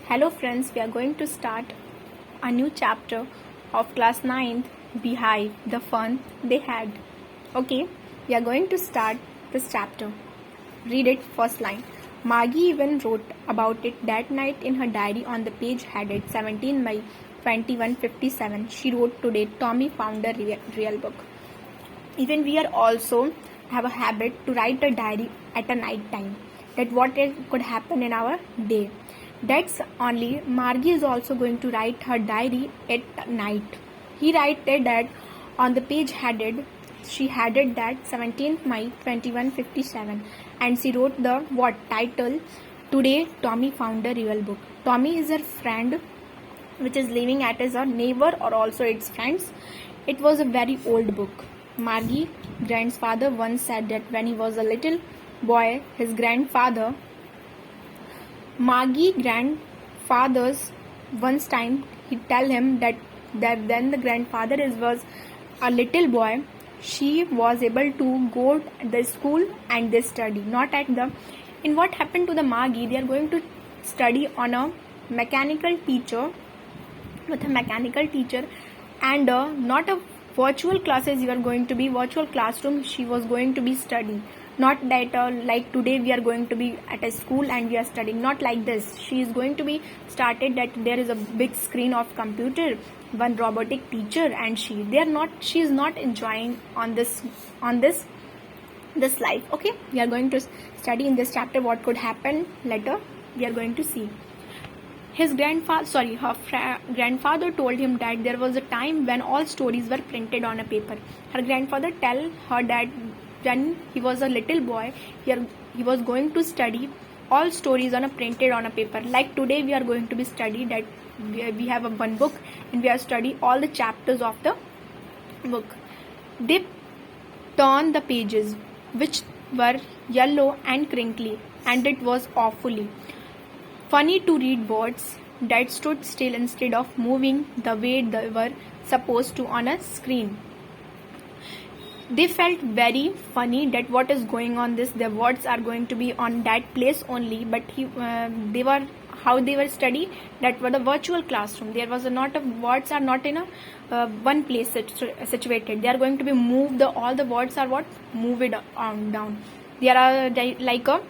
Hello friends, we are going to start a new chapter of class 9th, Beehive, the fun they had. Okay, we are going to start this chapter. Read it first line. Margie even wrote about it that night in her diary on the page headed 17 May 2157. She wrote today, Tommy found a real book. Even we are also have a habit to write a diary at a night time. That what it could happen in our day. That's only Margie is also going to write her diary at night. He wrote that on the page headed, she headed that 17th May 2157 and she wrote the what title, Today Tommy found a real book. Tommy is her friend which is living at as a neighbor or also its friends. It was a very old book. Margie grandfather once said that when he was a little boy, his grandfather Margie grandfather's once time he tell him that when the grandfather was a little boy, she was able to go to the school and they study. Not at the in what happened to the Margie, they are going to study on a mechanical teacher with a mechanical teacher and not a virtual classes you are going to be virtual classroom she was going to be studying, not that like today we are going to be at a school and we are studying, not like this. She is going to be started that there is a big screen of computer, one robotic teacher and she is not enjoying on this life. Okay, we are going to study in this chapter what could happen later. We are going to see his grandfather told him that there was a time when all stories were printed on a paper. Her grandfather tell her that when he was a little boy, he was going to study all stories printed on a paper. Like today we are going to be study that we have one book and we are study all the chapters of the book. They turned the pages which were yellow and crinkly and it was awfully funny to read words that stood still instead of moving the way they were supposed to on a screen. They felt very funny that what is going on this, the words are going to be on that place only, but they were how they were study that were the virtual classroom. There was not a words are not in a one place situated. They are going to be moved, all the words are what move it down. They are like a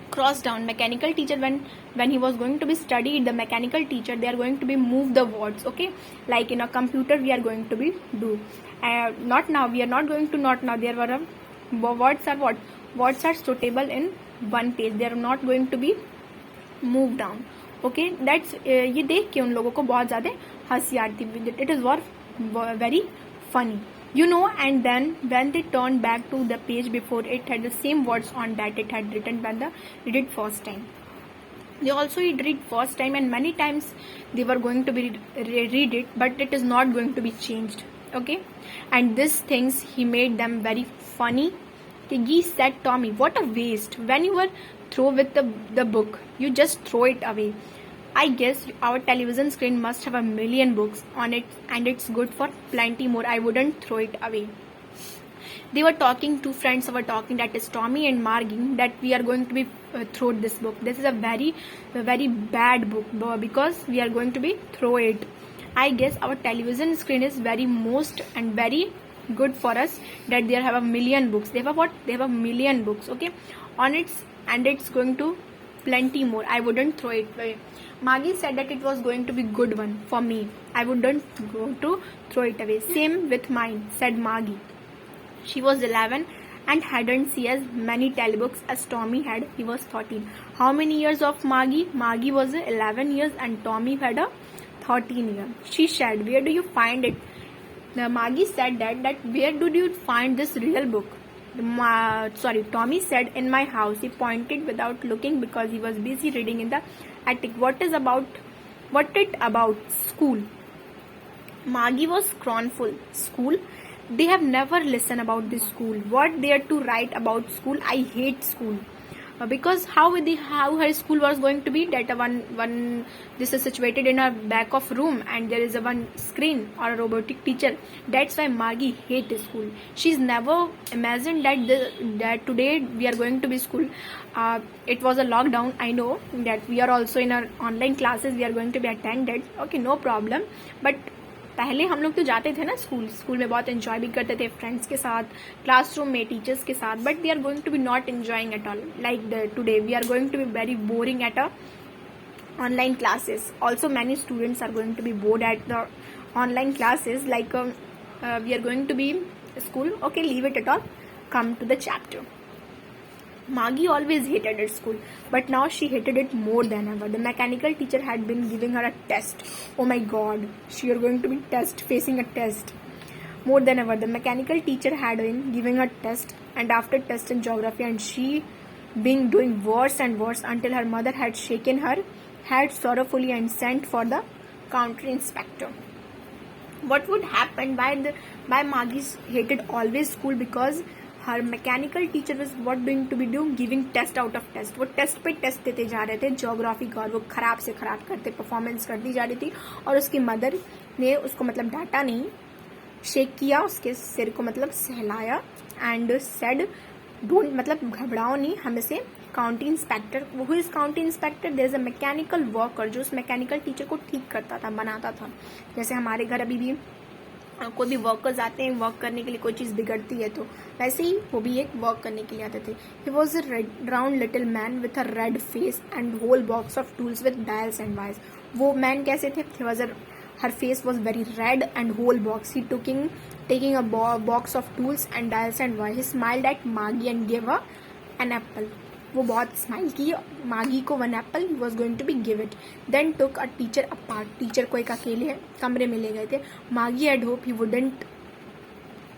cross down. Mechanical teacher when he was going to be studied, the mechanical teacher, they are going to be move the words. Okay, like in a computer we are going to be do not now, we are not going to not now. There were words are suitable in one page, they are not going to be moved down. Okay, that's ये देख के उन लोगों को बहुत ज़्यादा हंसी आती. It is very funny, you know. And then when they turned back to the page before, it had the same words on that it had written when they read it first time. They also read first time and many times they were going to be read it, but it is not going to be changed. Okay, and these things he made them very funny. He said, Tommy, what a waste. When you were through with the book, you just throw it away. I guess our television screen must have a million books on it and it's good for plenty more. I wouldn't throw it away. They were talking, two friends were talking, that is Tommy and Margie, that we are going to be throw this book. This is a very bad book because we are going to be throw it. I guess our television screen is very most and very good for us that there have a million books. They have a million books. Okay, on its and it's going to plenty more. I wouldn't throw it away. Margie said that it was going to be good one for me. I wouldn't go to throw it away. Same with mine, said Margie. She was 11 and hadn't seen as many telebooks as Tommy had. He was 13. How many years of Margie? Margie was 11 years and Tommy had a 13 years. She said, where do you find it? Margie said that where did you find this real book? Tommy said, in my house. He pointed without looking because he was busy reading in the attic. What it about? School. Margie was scornful. School? They have never listened about this school. What they are to write about school? I hate school. because how her school was going to be that one this is situated in a back of room and there is a one screen or a robotic teacher. That's why Maggie hate school. She's never imagined that today we are going to be school. It was a lockdown. I know that we are also in our online classes, we are going to be attended. Okay, no problem. But पहले हम लोग तो जाते थे ना school में बहुत enjoy भी करते थे फ्रेंड्स के साथ, क्लासरूम में टीचर्स के साथ. But we are going to be not enjoying at all like today. We are going to be very boring at a online classes. Also many students are going to be bored at the online classes, like we are going to be school. Okay, leave it at all. Come to the chapter. Maggie always hated at school, but now she hated it more than ever. The mechanical teacher had been giving her a test. Oh my god, she are going to be facing a test. More than ever, the mechanical teacher had been giving her test, and after test in geography, and she been doing worse and worse until her mother had shaken her head sorrowfully and sent for the counter inspector. What would happen? Why Maggie's hated always school? Because हर mechanical teacher was what doing to be do giving test out of test. वो test पे test देते जा रहे थे geography का, और वो खराब से खराब करते परफॉर्मेंस कर दी जा रही थी. और उसकी मदर ने उसको मतलब डांटा नहीं, शेक किया, उसके सिर को मतलब सहलाया एंड सेड डोंट मतलब घबराओ नहीं, हमें से काउंटी इंस्पेक्टर. वो is county inspector? There is a mechanical worker जो उस मैकेनिकल टीचर को ठीक करता था, बनाता था. जैसे हमारे घर अभी भी कोई भी वर्कर्स आते हैं वर्क करने के लिए, कोई चीज़ बिगड़ती है तो वैसे ही वो भी एक वर्क करने के लिए आते थे. He was a round little man with a red face and whole box of tools with dials and wires. वो मैन कैसे थे? He was her face was very red and whole box. He taking a box of tools and dials and wires. He smiled at Maggie and gave her an apple. वो बहुत smile की Maggie को one apple was going to be give it. Then took a teacher apart. Teacher को एक अकेले कमरे में ले गए थे. Maggie had hope he wouldn't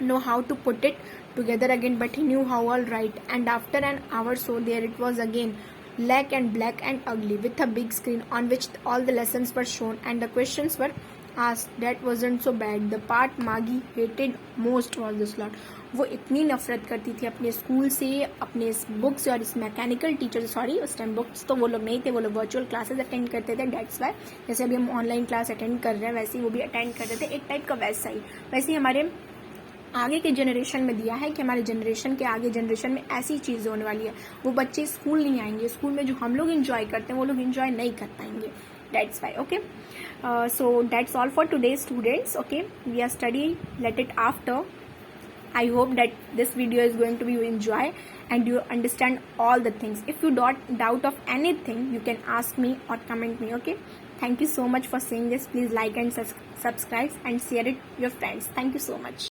know how to put it together again, but he knew how. All right. And after an hour so there it was again, black and ugly, with a big screen on which all the lessons were shown and the questions were asked. That wasn't so bad. The part Maggie hated most was this lot. वो इतनी नफरत करती थी अपने school से, अपने इस book से और इस मैकेनिकल टीचर से. सॉरी, उस टाइम बुक्स तो वो लोग नहीं थे, वो लोग वर्चुअल क्लासेस अटेंड करते थे. डेट्स वाई जैसे अभी हम ऑनलाइन क्लास अटेंड कर रहे हैं वैसे ही वो भी अटेंड करते थे, एक टाइप का वैसा ही. वैसे ही हमारे आगे के जनरेशन में दिया है कि हमारे जनरेशन के आगे जनरेशन में ऐसी चीज़ होने वाली है. वो बच्चे स्कूल नहीं आएंगे, स्कूल में जो हम लोग इंजॉय करते हैं वो लोग इंजॉय नहीं कर पाएंगे. That's why. Okay, so that's all for today, students. Okay, we are studying, let it after. I hope that this video is going to be you enjoy and you understand all the things. If you doubt of anything, you can ask me or comment me. Okay, thank you so much for seeing this. Please like and subscribe and share it with your friends. Thank you so much.